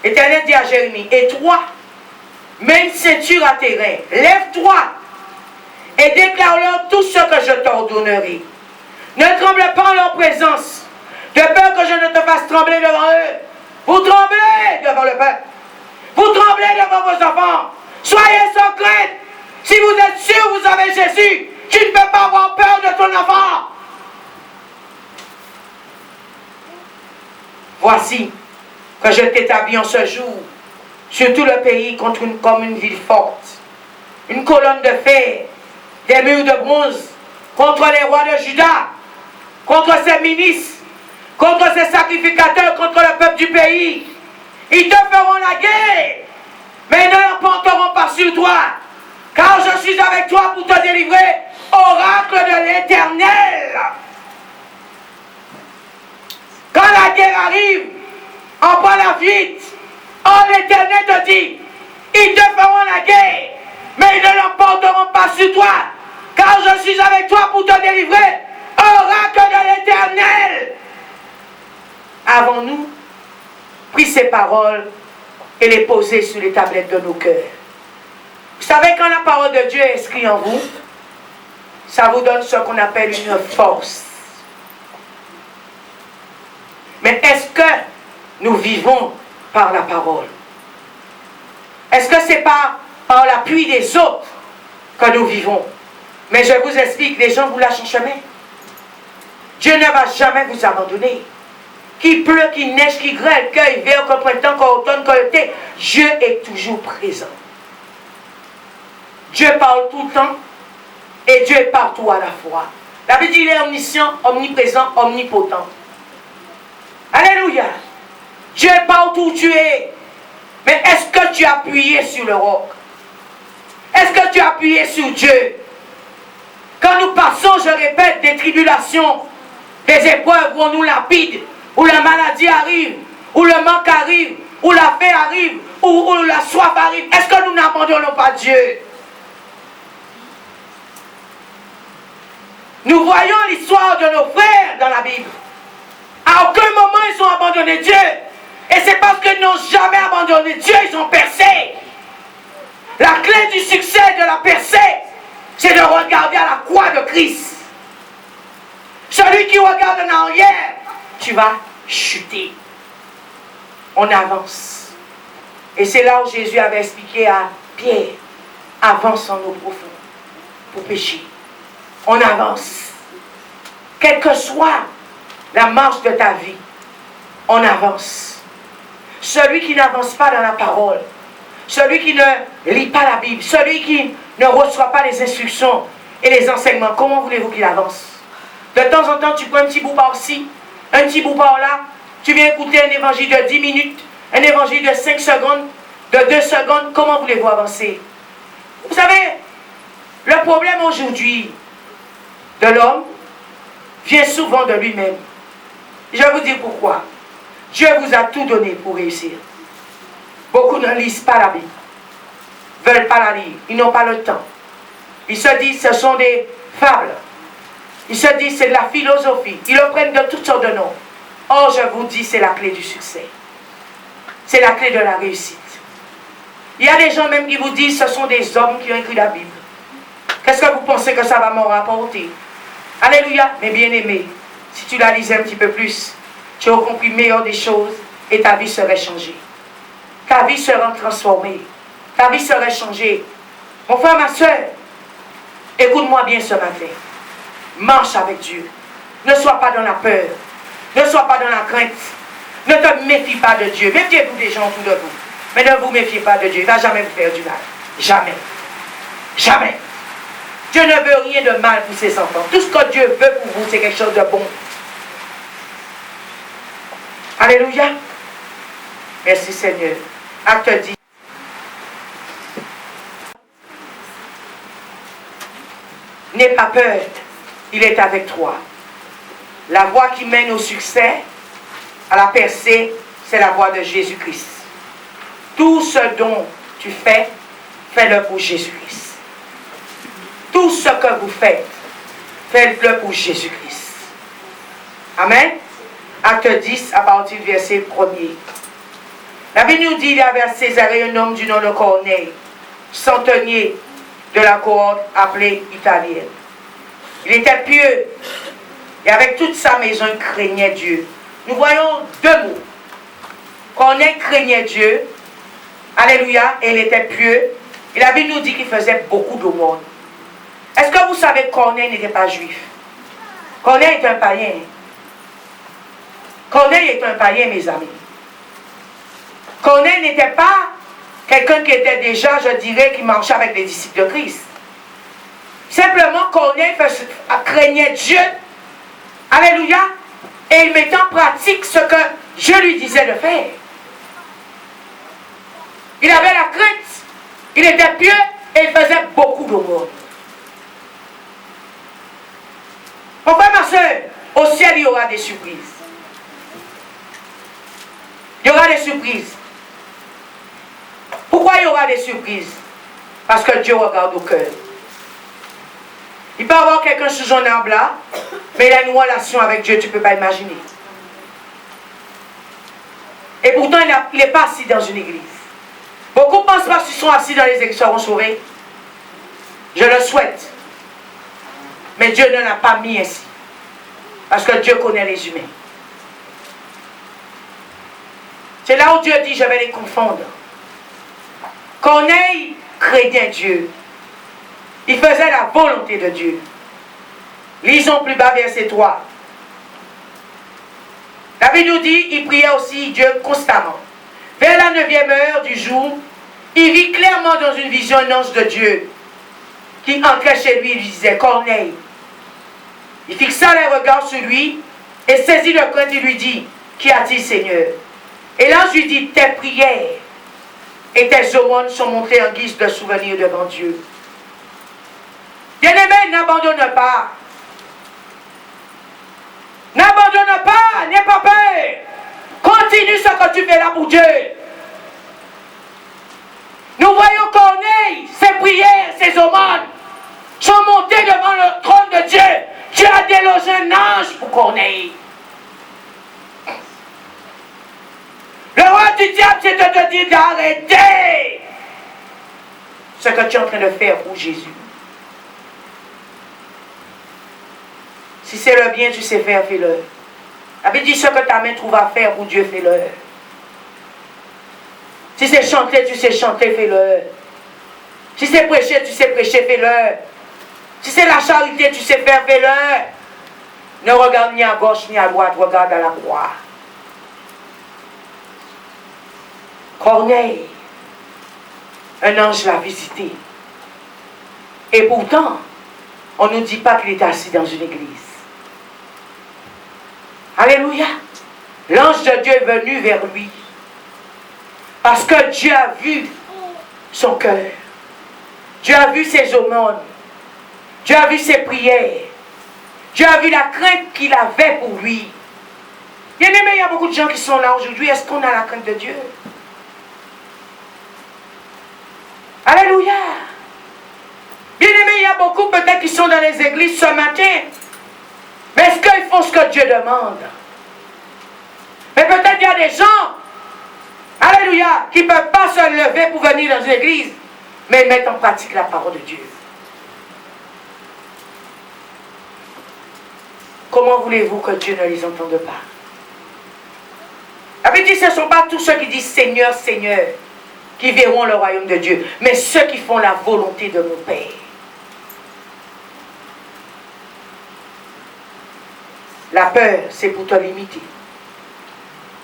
L'Éternel dit à Jérémie, et toi, mets une ceinture à tes reins, lève-toi, et déclare-leur tout ce que je t'ordonnerai. Ne tremble pas en leur présence, de peur que je ne te fasse trembler devant eux. Vous tremblez devant le peuple. Vous tremblez devant vos enfants. Soyez sans crainte. Si vous êtes sûr que vous avez Jésus, tu ne peux pas avoir peur de ton enfant. Voici que je t'établis en ce jour sur tout le pays comme une ville forte, une colonne de fer, des murs de bronze, contre les rois de Juda, contre ses ministres, contre ses sacrificateurs, contre le peuple du pays. Ils te feront la guerre, mais ils ne l'emporteront pas sur toi, car je suis avec toi pour te délivrer, oracle de l'Éternel. Quand la guerre arrive, on prend la fuite. Oh, l'Éternel te dit, ils te feront la guerre, mais ils ne l'emporteront pas sur toi, car je suis avec toi pour te délivrer, oracle de l'Éternel. Avons-nous pris ces paroles et les posées sur les tablettes de nos cœurs? Vous savez, quand la parole de Dieu est inscrite en vous, ça vous donne ce qu'on appelle une force. Mais est-ce que nous vivons par la parole? Est-ce que c'est par l'appui des autres que nous vivons? Mais je vous explique, les gens vous lâchent en chemin. Dieu ne va jamais vous abandonner. Qu'il pleut, qu'il neige, qu'il grêle, qu'il hiver, qu'il printemps, qu'il automne, qu'il été, Dieu est toujours présent. Dieu parle tout le temps. Et Dieu est partout à la fois. La Bible dit qu'il est omniscient, omniprésent, omnipotent. Alléluia. Dieu est partout où tu es. Mais est-ce que tu as appuyé sur le roc? Est-ce que tu as appuyé sur Dieu? Quand nous passons, je répète, des tribulations, des épreuves où on nous lapide, où la maladie arrive, où le manque arrive, où la faim arrive, où la soif arrive, est-ce que nous n'abandonnons pas Dieu? Nous voyons l'histoire de nos frères dans la Bible. À aucun moment ils ont abandonné Dieu. Et c'est parce qu'ils n'ont jamais abandonné Dieu, ils ont percé. La clé du succès de la percée, c'est de regarder à la croix de Christ. Celui qui regarde en arrière, tu vas chuter. On avance. Et c'est là où Jésus avait expliqué à Pierre, avance en eau profonde pour pécher. On avance. Quelle que soit la marche de ta vie, on avance. Celui qui n'avance pas dans la parole, celui qui ne lit pas la Bible, celui qui ne reçoit pas les instructions et les enseignements, comment voulez-vous qu'il avance? De temps en temps, tu prends un petit bout par-ci, un petit bout par-là, tu viens écouter un évangile de 10 minutes, un évangile de 5 secondes, de 2 secondes, comment voulez-vous avancer? Vous savez, le problème aujourd'hui de l'homme vient souvent de lui-même. Je vais vous dire pourquoi. Dieu vous a tout donné pour réussir. Beaucoup ne lisent pas la Bible, ne veulent pas la lire, ils n'ont pas le temps. Ils se disent ce sont des fables. Ils se disent c'est de la philosophie. Ils le prennent de toutes sortes de noms. Or, je vous dis, c'est la clé du succès. C'est la clé de la réussite. Il y a des gens même qui vous disent ce sont des hommes qui ont écrit la Bible. Qu'est-ce que vous pensez que ça va m'en rapporter? Alléluia. Mais bien aimé, si tu la lisais un petit peu plus, tu aurais compris meilleur des choses et ta vie serait changée. Ta vie sera transformée. Ta vie serait changée. Mon frère, ma soeur, écoute-moi bien ce matin. Marche avec Dieu. Ne sois pas dans la peur. Ne sois pas dans la crainte. Ne te méfie pas de Dieu. Méfiez-vous des gens autour de vous. Mais ne vous méfiez pas de Dieu. Il ne va jamais vous faire du mal. Jamais. Jamais. Dieu ne veut rien de mal pour ses enfants. Tout ce que Dieu veut pour vous, c'est quelque chose de bon. Alléluia. Merci Seigneur. Acte 10. N'aie pas peur. Il est avec toi. La voie qui mène au succès, à la percée, c'est la voie de Jésus-Christ. Tout ce dont tu fais, fais-le pour Jésus-Christ. Tout ce que vous faites, faites-le pour Jésus-Christ. Amen. Acte 10, à partir du verset 1er. La Bible nous dit qu'il y avait à Césarée un homme du nom de Corneille, centenier de la cohorte appelée italienne. Il était pieux et avec toute sa maison, il craignait Dieu. Nous voyons deux mots. Corneille craignait Dieu, alléluia, et il était pieux. Et la Bible nous dit qu'il faisait beaucoup d'aumônes. Est-ce que vous savez que Corneille n'était pas juif? Corneille est un païen. Corneille est un païen, mes amis. Corneille n'était pas quelqu'un qui était déjà, je dirais, qui marchait avec les disciples de Christ. Simplement, Corneille craignait Dieu, alléluia, et il mettait en pratique ce que Dieu lui disait de faire. Il avait la crainte, il était pieux et il faisait beaucoup d'aumônes. Mon frère, ma soeur, au ciel, il y aura des surprises. Il y aura des surprises. Pourquoi il y aura des surprises? Parce que Dieu regarde au cœur. Il peut y avoir quelqu'un sous un arbre là, mais il a une relation avec Dieu, tu ne peux pas imaginer. Et pourtant, il n'est pas assis dans une église. Beaucoup pensent pas qu'ils sont assis dans les églises, seront sauvés. Je le souhaite. Mais Dieu ne l'a pas mis ainsi. Parce que Dieu connaît les humains. C'est là où Dieu dit, je vais les confondre. Corneille craignait Dieu. Il faisait la volonté de Dieu. Lisons plus bas verset 3. La Bible nous dit, il priait aussi Dieu constamment. Vers la 9e heure du jour, il vit clairement dans une vision un ange de Dieu qui entrait chez lui, il lui disait, Corneille. Il fixa les regards sur lui et saisit le crainte, il lui dit, qu'y a-t-il, Seigneur? Et l'ange lui dit, tes prières et tes aumônes sont montrées en guise de souvenir devant Dieu. Bien-aimé, n'abandonne pas. N'abandonne pas, n'aie pas peur. Continue ce que tu fais là pour Dieu. Nous voyons Corneille, ses prières, ses aumônes sont montées devant le trône de Dieu. Dieu a délogé un ange pour Corneille. Le roi du diable, c'est de te dire d'arrêter ce que tu es en train de faire pour Jésus. Si c'est le bien, tu sais faire, fais-le. La Bible dit ce que ta main trouve à faire pour Dieu, fais-le. Si c'est chanter, tu sais chanter, fais-le. Si c'est prêcher, tu sais prêcher, fais-le. Si c'est la charité, tu sais faire, fais-le. Ne regarde ni à gauche ni à droite, regarde à la croix. Corneille, un ange l'a visité. Et pourtant, on ne nous dit pas qu'il était assis dans une église. Alléluia. L'ange de Dieu est venu vers lui. Parce que Dieu a vu son cœur. Dieu a vu ses aumônes. Dieu a vu ses prières. Dieu a vu la crainte qu'il avait pour lui. Bien aimé, il y a beaucoup de gens qui sont là aujourd'hui. Est-ce qu'on a la crainte de Dieu? Alléluia. Bien aimé, il y a beaucoup peut-être qui sont dans les églises ce matin. Mais est-ce qu'ils font ce que Dieu demande? Mais peut-être il y a des gens, alléluia, qui ne peuvent pas se lever pour venir dans une église, mais ils mettent en pratique la parole de Dieu. Comment voulez-vous que Dieu ne les entende pas? La Bible dit, ce ne sont pas tous ceux qui disent Seigneur, Seigneur, qui verront le royaume de Dieu, mais ceux qui font la volonté de mon Père. La peur, c'est pour te limiter.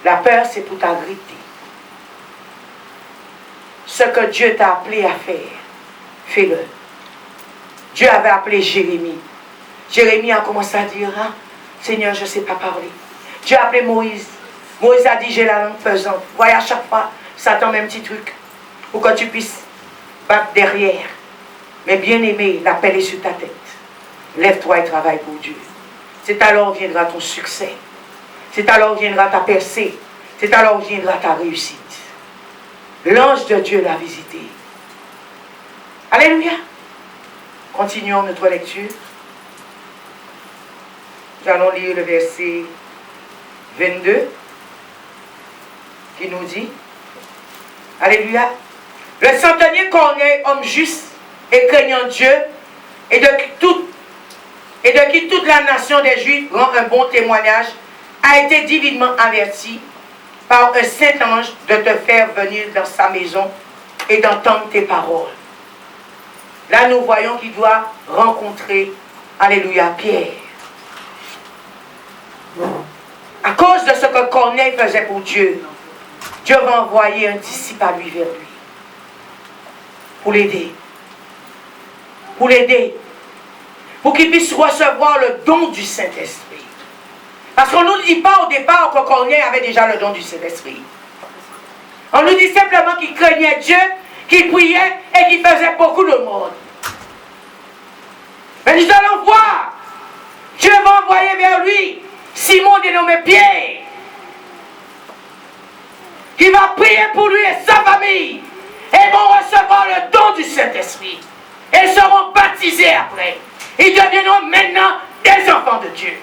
La peur, c'est pour t'agripper. Ce que Dieu t'a appelé à faire, fais-le. Dieu avait appelé Jérémie. Jérémie a commencé à dire, ah, Seigneur, je ne sais pas parler. Dieu a appelé Moïse. Moïse a dit, j'ai la langue pesante. Voyez, à chaque fois, Satan met un petit truc pour que tu puisses battre derrière. Mais bien aimé, l'appel est sur ta tête. Lève-toi et travaille pour Dieu. C'est alors viendra ton succès. C'est alors viendra ta percée. C'est alors viendra ta réussite. L'ange de Dieu l'a visité. Alléluia. Continuons notre lecture. Nous allons lire le verset 22 qui nous dit, alléluia, le centenier Corneille, homme juste et craignant Dieu, et de qui toute la nation des Juifs rend un bon témoignage, a été divinement averti par un saint ange de te faire venir dans sa maison et d'entendre tes paroles. Là, nous voyons qu'il doit rencontrer, alléluia, Pierre. À cause de ce que Corneille faisait pour Dieu, Dieu va envoyer un disciple à lui vers lui. Pour l'aider. Pour l'aider. Pour qu'il puisse recevoir le don du Saint-Esprit. Parce qu'on ne nous dit pas au départ que Corneille avait déjà le don du Saint-Esprit. On nous dit simplement qu'il craignait Dieu, qu'il priait et qu'il faisait beaucoup de monde. Mais nous allons voir. Dieu va envoyer vers lui Simon dénommé Pierre, qui va prier pour lui et sa famille, et vont recevoir le don du Saint-Esprit. Et ils seront baptisés après. Ils deviendront maintenant des enfants de Dieu.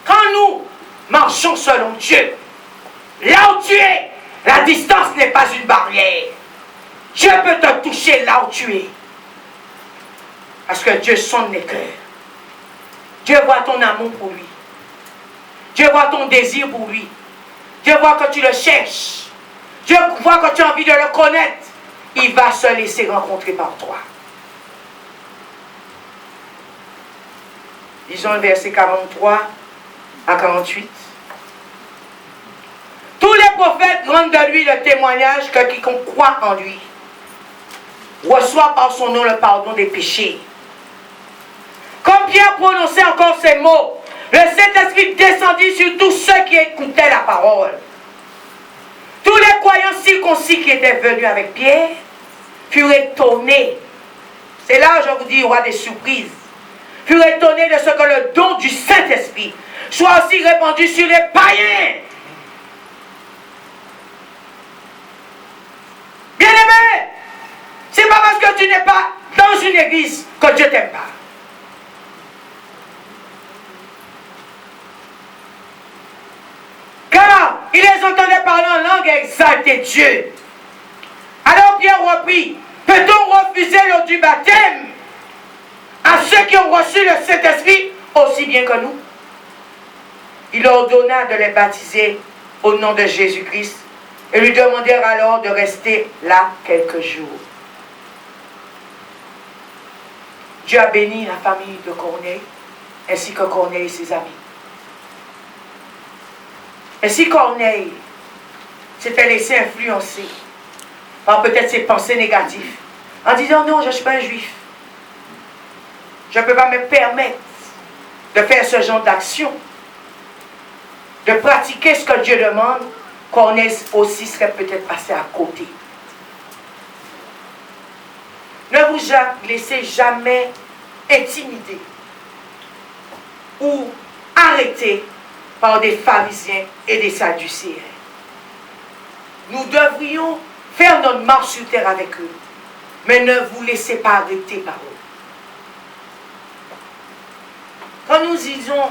Quand nous marchons selon Dieu, là où tu es, la distance n'est pas une barrière. Dieu peut te toucher là où tu es. Parce que Dieu sonde les cœurs. Dieu voit ton amour pour lui. Dieu voit ton désir pour lui. Dieu voit que tu le cherches. Dieu voit que tu as envie de le connaître. Il va se laisser rencontrer par toi. Lisons le verset 43 à 48. Tous les prophète rend de lui le témoignage que quiconque croit en lui reçoit par son nom le pardon des péchés. Comme Pierre prononçait encore ces mots, le Saint-Esprit descendit sur tous ceux qui écoutaient la parole. Tous les croyants circoncis qui étaient venus avec Pierre furent étonnés. C'est là, je vous dis, il y aura des surprises. Furent étonnés de ce que le don du Saint-Esprit soit aussi répandu sur les païens. Bien-aimé, c'est pas parce que tu n'es pas dans une église que Dieu t'aime pas. Car il les entendait parler en langue et exalter Dieu. Alors Pierre reprit, peut-on refuser l'eau du baptême à ceux qui ont reçu le Saint-Esprit aussi bien que nous? Il ordonna de les baptiser au nom de Jésus-Christ et lui demandèrent alors de rester là quelques jours. Dieu a béni la famille de Corneille ainsi que Corneille et ses amis. Et si Corneille s'était laissé influencer par peut-être ses pensées négatives, en disant non, je ne suis pas un juif, je ne peux pas me permettre de faire ce genre d'action, de pratiquer ce que Dieu demande, Corneille aussi serait peut-être passé à côté. Ne vous laissez jamais intimider ou arrêter par des pharisiens et des sadducéens. Nous devrions faire notre marche sur terre avec eux, mais ne vous laissez pas arrêter par eux. Quand nous lisons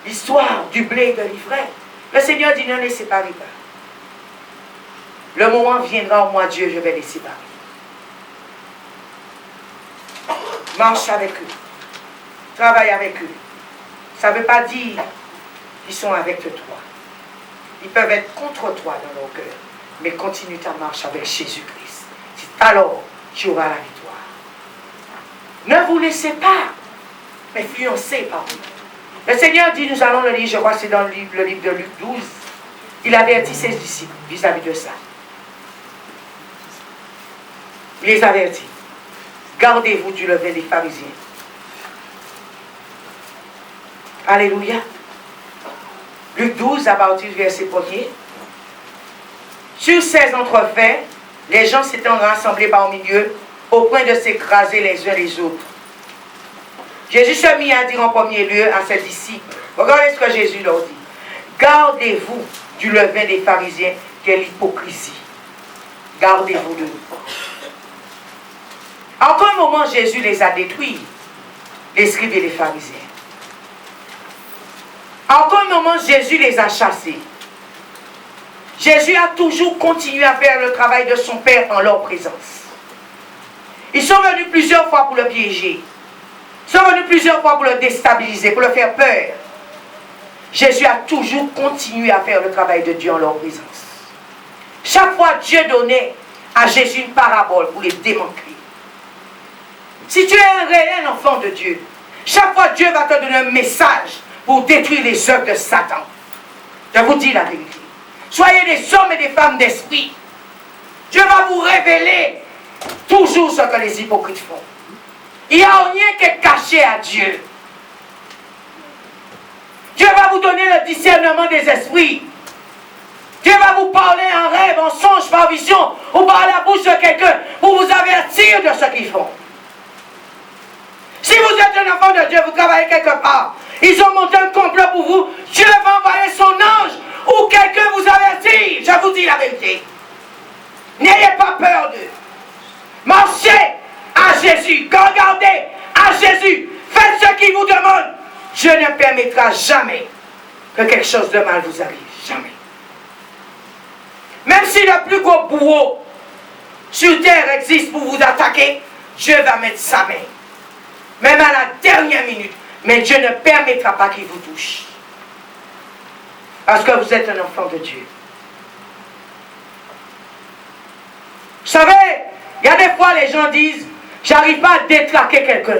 l'histoire du blé et de l'ivraie, le Seigneur dit ne les séparez pas. Le moment viendra où moi Dieu je vais les séparer. Marche avec eux. Travaille avec eux. Ça ne veut pas dire qu'ils sont avec toi. Ils peuvent être contre toi dans leur cœur. Mais continue ta marche avec Jésus-Christ. Alors, tu auras la victoire. Ne vous laissez pas influencer par vous. Le Seigneur dit, nous allons le lire, je crois que c'est dans le livre de Luc 12. Il avertit ses disciples vis-à-vis de ça. Il les avertit. Gardez-vous du levain des pharisiens. Alléluia. Luc 12, à partir du verset 1er. Sur ces entrefaits, les gens s'étaient rassemblés parmi eux au point de s'écraser les uns les autres. Jésus se mit à dire en premier lieu à ses disciples, regardez ce que Jésus leur dit. Gardez-vous du levain des pharisiens qui est l'hypocrisie. Gardez-vous de nous. En quel moment Jésus les a détruits, les scribes et les pharisiens? En quel moment Jésus les a chassés? Jésus a toujours continué à faire le travail de son Père en leur présence. Ils sont venus plusieurs fois pour le piéger. Ils sont venus plusieurs fois pour le déstabiliser, pour le faire peur. Jésus a toujours continué à faire le travail de Dieu en leur présence. Chaque fois, Dieu donnait à Jésus une parabole pour les démanteler. Si tu es un réel enfant de Dieu, chaque fois Dieu va te donner un message pour détruire les œuvres de Satan. Je vous dis la vérité. Soyez des hommes et des femmes d'esprit. Dieu va vous révéler toujours ce que les hypocrites font. Il n'y a rien qui est caché à Dieu. Dieu va vous donner le discernement des esprits. Dieu va vous parler en rêve, en songe, par vision, ou par la bouche de quelqu'un, pour vous avertir de ce qu'ils font. Si vous êtes un enfant de Dieu, vous travaillez quelque part, ils ont monté un complot pour vous, Dieu va envoyer son ange, ou quelqu'un vous avertit. Je vous dis la vérité. N'ayez pas peur d'eux. Marchez à Jésus, regardez à Jésus, faites ce qu'il vous demande. Dieu ne permettra jamais que quelque chose de mal vous arrive. Jamais. Même si le plus gros bourreau sur terre existe pour vous attaquer, Dieu va mettre sa main. Même à la dernière minute. Mais Dieu ne permettra pas qu'il vous touche. Parce que vous êtes un enfant de Dieu. Vous savez, il y a des fois les gens disent, j'arrive pas à détraquer quelqu'un.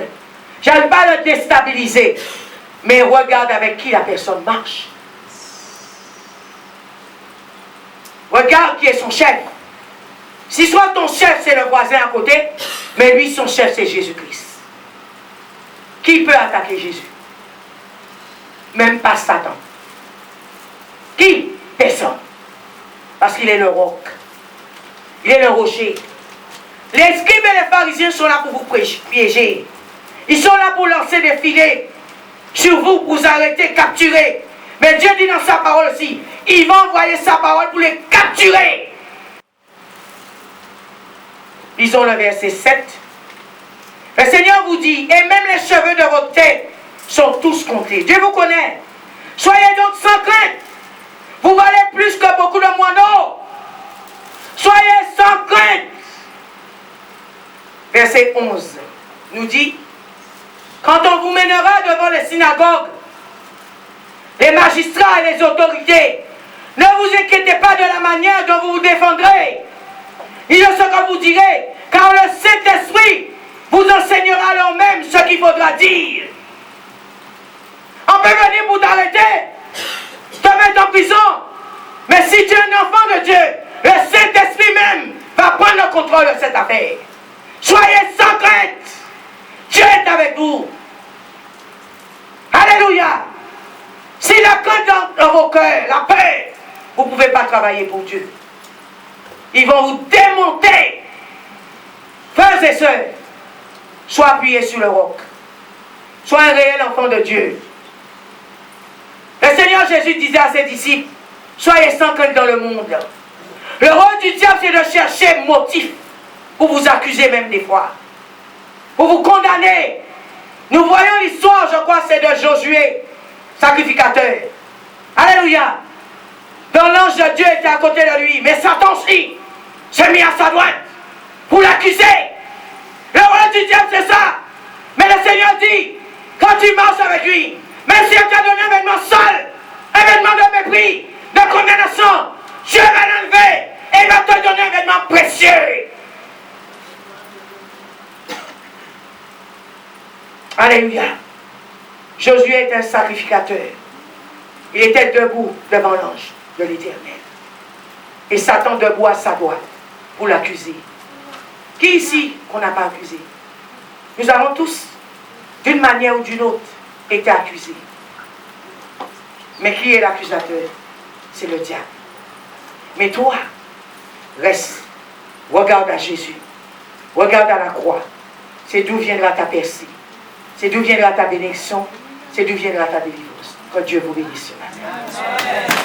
J'arrive pas à le déstabiliser. Mais regarde avec qui la personne marche. Regarde qui est son chef. Si soit ton chef, c'est le voisin à côté, mais lui, son chef, c'est Jésus-Christ. Qui peut attaquer Jésus? Même pas Satan. Qui? Personne. Parce qu'il est le roc. Il est le rocher. Les scribes et les pharisiens sont là pour vous piéger. Ils sont là pour lancer des filets sur vous, pour vous arrêter, capturer. Mais Dieu dit dans sa parole aussi, il va envoyer sa parole pour les capturer. Lisons le verset 7. Le Seigneur vous dit, et même les cheveux de votre tête sont tous comptés. Dieu vous connaît. Soyez donc sans crainte. Vous valez plus que beaucoup de moineaux. Soyez sans crainte. Verset 11 nous dit, quand on vous mènera devant les synagogues, les magistrats et les autorités, ne vous inquiétez pas de la manière dont vous vous défendrez, ni de ce que vous direz, car le Saint-Esprit vous enseignera alors même ce qu'il faudra dire. On peut venir pour t'arrêter, te mettre en prison, mais si tu es un enfant de Dieu, le Saint-Esprit même va prendre le contrôle de cette affaire. Soyez sans crainte. Dieu est avec vous. Alléluia. Si la crainte dans vos cœurs, la peur, vous ne pouvez pas travailler pour Dieu. Ils vont vous démonter. Frères et sœurs, sois appuyé sur le roc. Sois un réel enfant de Dieu. Le Seigneur Jésus disait à ses disciples, soyez sans crainte dans le monde. Le rôle du diable, c'est de chercher motif pour vous accuser même des fois. Pour vous condamner. Nous voyons l'histoire, je crois, c'est de Josué, sacrificateur. Alléluia. Dont l'ange de Dieu était à côté de lui. Mais Satan aussi s'est mis à sa droite pour l'accuser. Le rôle du diable, c'est ça. Mais le Seigneur dit, quand tu marches avec lui, même s'il t'a donné un événement seul, un événement de mépris, de condamnation, Dieu va l'enlever et il va te donner un événement précieux. Alléluia. Josué est un sacrificateur. Il était debout devant l'ange de l'Éternel. Et Satan debout à sa droite pour l'accuser. Qui ici qu'on n'a pas accusé? Nous avons tous, d'une manière ou d'une autre, été accusés. Mais qui est l'accusateur? C'est le diable. Mais toi, reste. Regarde à Jésus. Regarde à la croix. C'est d'où viendra ta percée. C'est d'où viendra ta bénédiction. C'est d'où viendra ta délivrance. Que Dieu vous bénisse ce matin.